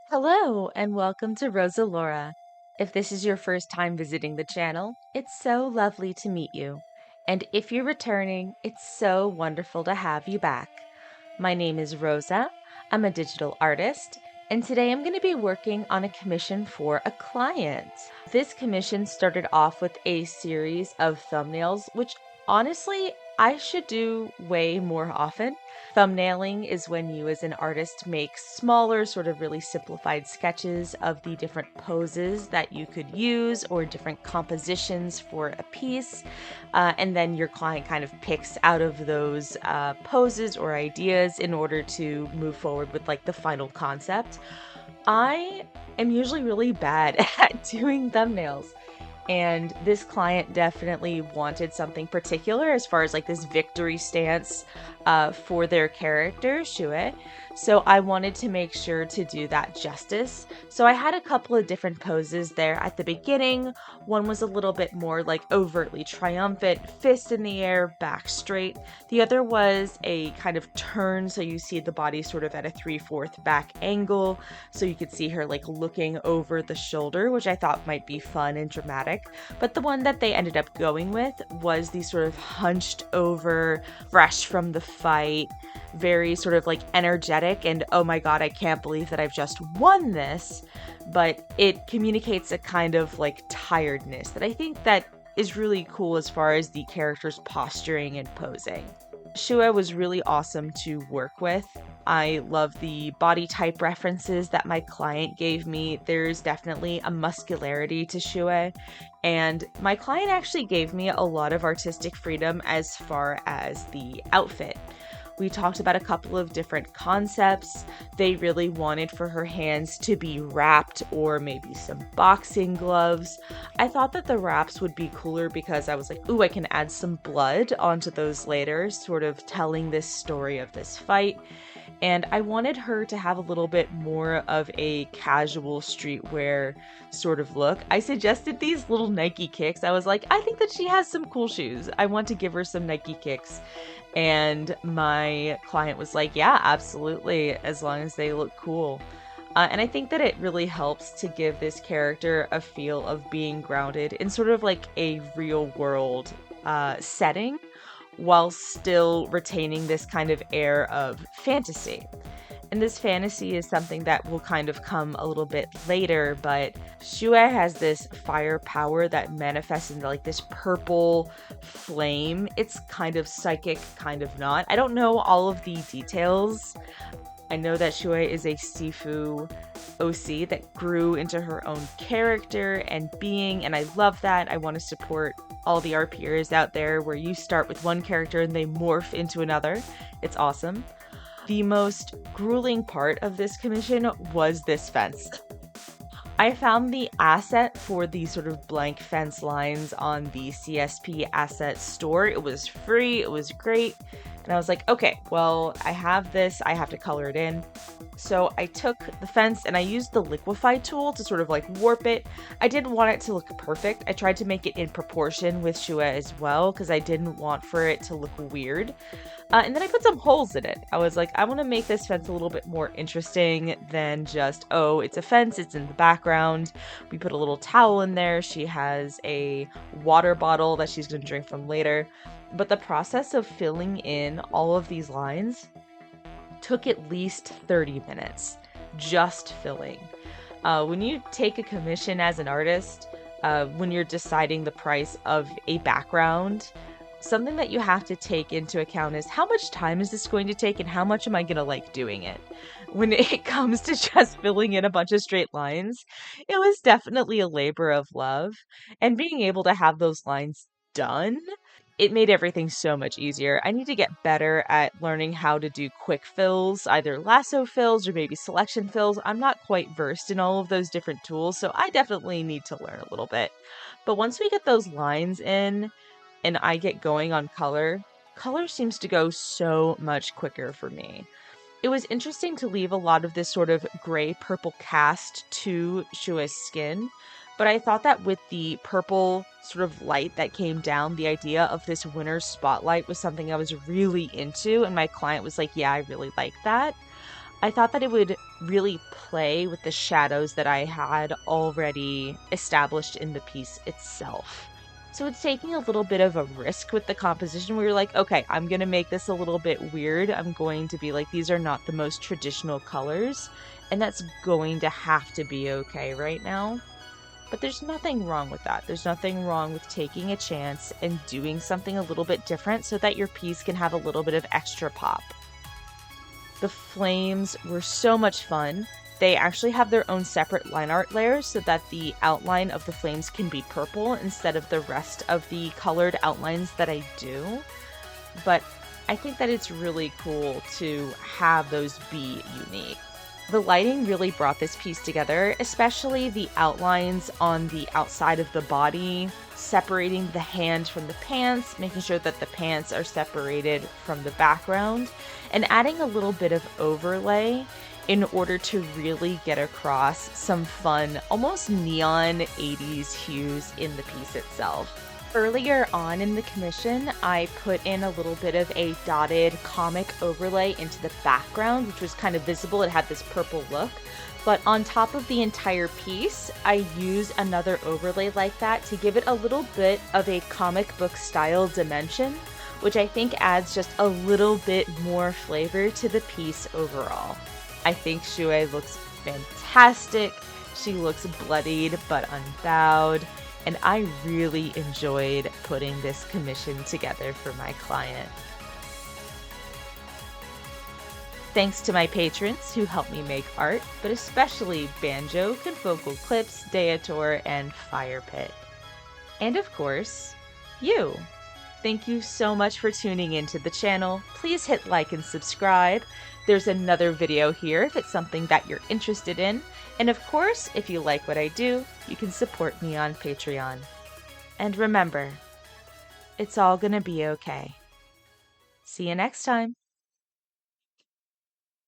Hello and welcome to Rosa Laura. If this is your first time visiting the channel, it's so lovely to meet you. And if you're returning, it's so wonderful to have you back. My name is Rosa, I'm a digital artist, and today I'm going to be working on a commission for a client. This commission started off with a series of thumbnails, which honestly, I should do way more often. Thumbnailing is when you as an artist make smaller, sort of really simplified sketches of the different poses that you could use or different compositions for a piece. And then your client kind of picks out of those poses or ideas in order to move forward with like the final concept. I am usually really bad at doing thumbnails. And this client definitely wanted something particular as far as like this victory stance for their character, Shue. So I wanted to make sure to do that justice. So I had a couple of different poses there at the beginning. One was a little bit more like overtly triumphant, fist in the air, back straight. The other was a kind of turn, so you see the body sort of at a 3/4 back angle. So you could see her like looking over the shoulder, which I thought might be fun and dramatic. But the one that they ended up going with was the sort of hunched over, fresh from the fight, very sort of like energetic and oh my god, I can't believe that I've just won this. But it communicates a kind of like tiredness that I think that is really cool as far as the character's posturing and posing. Shue was really awesome to work with. I love the body type references that my client gave me. There's definitely a muscularity to Shue, and my client actually gave me a lot of artistic freedom as far as the outfit. We talked about a couple of different concepts. They really wanted for her hands to be wrapped or maybe some boxing gloves. I thought that the wraps would be cooler because I was like, ooh, I can add some blood onto those later, sort of telling this story of this fight. And I wanted her to have a little bit more of a casual streetwear sort of look. I suggested these little Nike kicks. I was like, I think that she has some cool shoes. I want to give her some Nike kicks. And my client was like, yeah, absolutely, as long as they look cool. And I think that it really helps to give this character a feel of being grounded in sort of like a real world setting, while still retaining this kind of air of fantasy. And this fantasy is something that will kind of come a little bit later, but Shue has this fire power that manifests into like this purple flame. It's kind of psychic, kind of not. I don't know all of the details. I know that Shue is a Sifu OC that grew into her own character and being, and I love that. I want to support all the RPers out there where you start with one character and they morph into another. It's awesome. The most grueling part of this commission was this fence. I found the asset for these sort of blank fence lines on the CSP asset store. It was free, it was great. And I was like, okay, well, I have this, I have to color it in. So I took the fence and I used the liquify tool to sort of like warp it. I didn't want it to look perfect. I tried to make it in proportion with Shue as well because I didn't want for it to look weird. And then I put some holes in it. I was like, I want to make this fence a little bit more interesting than just, oh, it's a fence, it's in the background. We put a little towel in there. She has a water bottle that she's going to drink from later. But the process of filling in all of these lines took at least 30 minutes, just filling. When you take a commission as an artist, when you're deciding the price of a background, something that you have to take into account is how much time is this going to take and how much am I going to like doing it? When it comes to just filling in a bunch of straight lines, it was definitely a labor of love. And being able to have those lines done, it made everything so much easier. I need to get better at learning how to do quick fills, either lasso fills or maybe selection fills. I'm not quite versed in all of those different tools, so I definitely need to learn a little bit. But once we get those lines in and I get going on color seems to go so much quicker for me. It was interesting to leave a lot of this sort of gray purple cast to Shue's skin, but I thought that with the purple sort of light that came down, the idea of this winter spotlight was something I was really into, and my client was like, yeah, I really like that. I thought that it would really play with the shadows that I had already established in the piece itself. So it's taking a little bit of a risk with the composition where you're like, okay, I'm going to make this a little bit weird. I'm going to be like, these are not the most traditional colors, and that's going to have to be okay right now. But there's nothing wrong with that. There's nothing wrong with taking a chance and doing something a little bit different so that your piece can have a little bit of extra pop. The flames were so much fun. They actually have their own separate line art layers so that the outline of the flames can be purple instead of the rest of the colored outlines that I do. But I think that it's really cool to have those be unique. The lighting really brought this piece together, especially the outlines on the outside of the body, separating the hand from the pants, making sure that the pants are separated from the background, and adding a little bit of overlay in order to really get across some fun, almost neon 80s hues in the piece itself. Earlier on in the commission, I put in a little bit of a dotted comic overlay into the background, which was kind of visible. It had this purple look. But on top of the entire piece, I use another overlay like that to give it a little bit of a comic book style dimension, which I think adds just a little bit more flavor to the piece overall. I think Shue looks fantastic. She looks bloodied but unbowed. And I really enjoyed putting this commission together for my client. Thanks to my patrons who helped me make art, but especially Banjo, Confocal Clips, Deator, and Fire Pit. And of course, you! Thank you so much for tuning into the channel. Please hit like and subscribe. There's another video here if it's something that you're interested in. And of course, if you like what I do, you can support me on Patreon. And remember, it's all gonna be okay. See you next time.